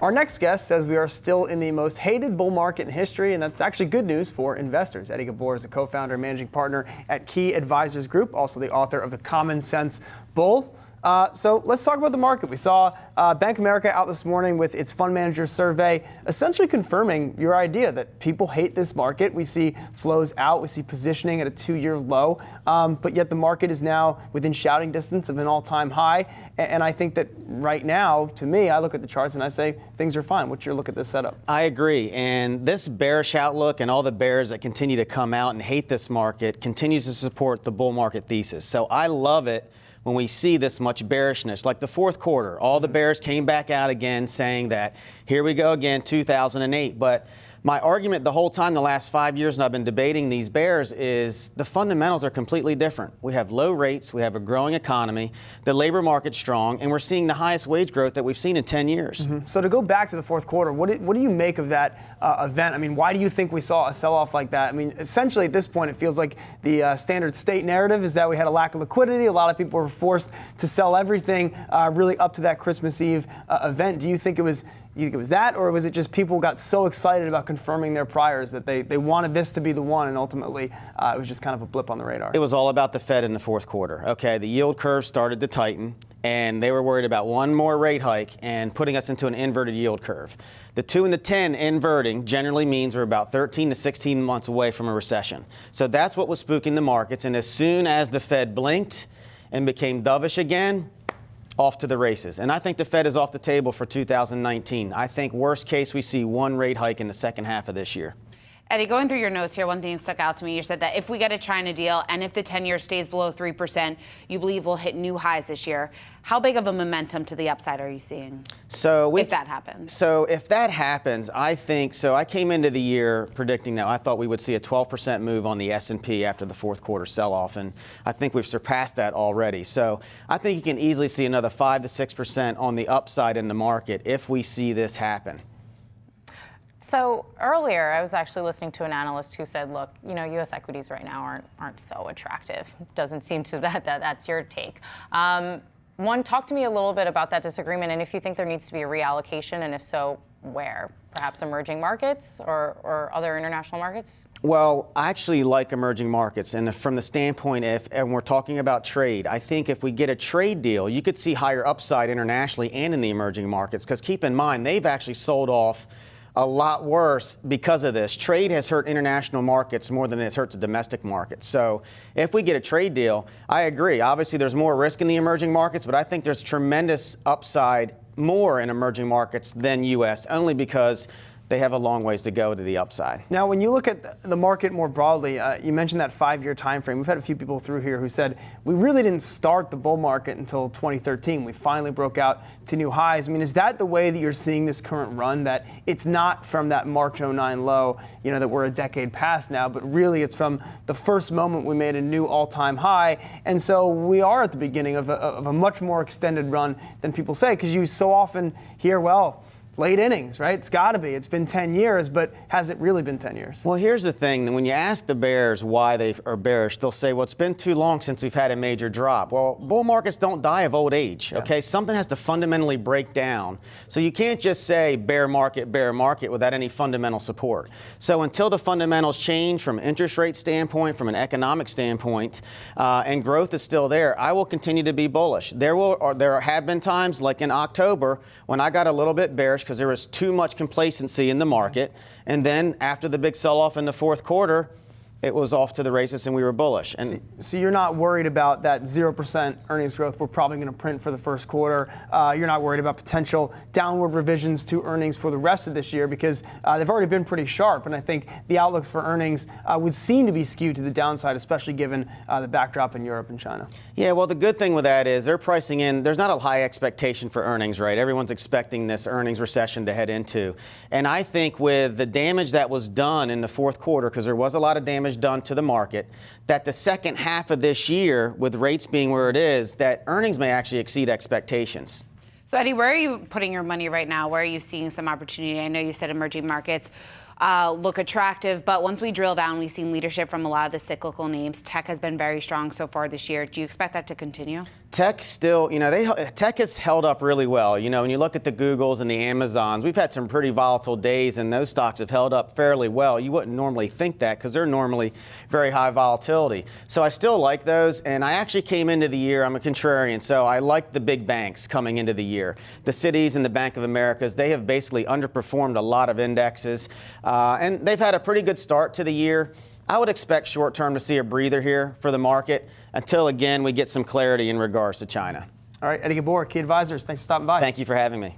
Our next guest says we are still in the most hated bull market in history, and that's actually good news for investors. Eddie Ghabour is the co-founder and managing partner at Key Advisors Group, also the author of The Common Sense Bull. So let's talk about the market. We saw Bank of America out this morning with its fund manager survey, essentially confirming your idea that people hate this market. We see flows out, we see positioning at a 2-year low, but yet the market is now within shouting distance of an all-time high. And I think that right now, to me, I look at the charts and I say things are fine. What's your look at this setup? I agree. And this bearish outlook and all the bears that continue to come out and hate this market continues to support the bull market thesis. So I love it when we see this much bearishness. Like the fourth quarter, all the bears came back out again saying that here we go again, 2008. But my argument the whole time, the last 5 years, and I've been debating these bears, is the fundamentals are completely different. We have low rates, we have a growing economy, the labor market's strong, and we're seeing the highest wage growth that we've seen in 10 years. So to go back to the fourth quarter, what do you make of that event? I mean, why do you think we saw a sell-off like that? I mean, essentially at this point, it feels like the standard state narrative is that we had a lack of liquidity. A lot of people were forced to sell everything really up to that Christmas Eve event. Do you think it was that, or was it just people got so excited about confirming their priors that they wanted this to be the one, and ultimately it was just kind of a blip on the radar? It was all about the Fed in the fourth quarter. Okay, the yield curve started to tighten, and they were worried about one more rate hike and putting us into an inverted yield curve. The 2 and the 10 inverting generally means we're about 13 to 16 months away from a recession. So that's what was spooking the markets, and as soon as the Fed blinked and became dovish again, off to the races. And I think the Fed is off the table for 2019. I think worst case we see one rate hike in the second half of this year. Eddie, going through your notes here, one thing that stuck out to me, you said that if we get a China deal and if the 10-year stays below 3%, you believe we'll hit new highs this year. How big of a momentum to the upside are you seeing if that happens? So if that happens, I think, so I came into the year predicting that I thought we would see a 12% move on the S&P after the fourth quarter sell-off, and I think we've surpassed that already. So I think you can easily see another 5 to 6% on the upside in the market if we see this happen. So earlier, I was actually listening to an analyst who said, look, you know, U.S. equities right now aren't so attractive. Doesn't seem to that's your take. One, talk to me a little bit about that disagreement, and if you think there needs to be a reallocation, and if so, where? Perhaps emerging markets or other international markets? Well, I actually like emerging markets, and from the standpoint and we're talking about trade, I think if we get a trade deal, you could see higher upside internationally and in the emerging markets, because keep in mind, they've actually sold off a lot worse because of this. Trade has hurt international markets more than it's hurt the domestic markets. So if we get a trade deal, I agree. Obviously, there's more risk in the emerging markets, but I think there's tremendous upside more in emerging markets than U.S., only because they have a long ways to go to the upside. Now, when you look at the market more broadly, you mentioned that 5-year time frame. We've had a few people through here who said we really didn't start the bull market until 2013. We finally broke out to new highs. I mean, is that the way that you're seeing this current run, that it's not from that March 09 low, you know, that we're a decade past now, but really it's from the first moment we made a new all-time high, and so we are at the beginning of a much more extended run than people say, because you so often hear, well, late innings, right? It's got to be. It's been 10 years, but has it really been 10 years? Well, here's the thing. When you ask the bears why they are bearish, they'll say, well, it's been too long since we've had a major drop. Well, bull markets don't die of old age, okay? Something has to fundamentally break down. So you can't just say bear market without any fundamental support. So until the fundamentals change from an interest rate standpoint, from an economic standpoint, and growth is still there, I will continue to be bullish. There have been times, like in October, when I got a little bit bearish because there was too much complacency in the market. And then after the big sell-off in the fourth quarter, it was off to the races and we were bullish. And so you're not worried about that 0% earnings growth we're probably going to print for the first quarter. You're not worried about potential downward revisions to earnings for the rest of this year, because they've already been pretty sharp. And I think the outlooks for earnings would seem to be skewed to the downside, especially given the backdrop in Europe and China. Yeah, well, the good thing with that is they're pricing in, there's not a high expectation for earnings, right? Everyone's expecting this earnings recession to head into. And I think with the damage that was done in the fourth quarter, because there was a lot of damage done to the market, that the second half of this year, with rates being where it is, that earnings may actually exceed expectations. So, Eddie, where are you putting your money right now? Where are you seeing some opportunity? I know you said emerging markets look attractive, but once we drill down, we've seen leadership from a lot of the cyclical names. Tech has been very strong so far this year. Do you expect that to continue? Tech still, tech has held up really well. When you look at the Googles and the Amazons, we've had some pretty volatile days, and those stocks have held up fairly well. You wouldn't normally think that because they're normally very high volatility. So I still like those, and I actually came into the year, I'm a contrarian, so I like the big banks coming into the year. The Cities and the Bank of Americas, they have basically underperformed a lot of indexes, and they've had a pretty good start to the year. I would expect short term to see a breather here for the market until, again, we get some clarity in regards to China. All right, Eddie Ghabour, Key Advisors, thanks for stopping by. Thank you for having me.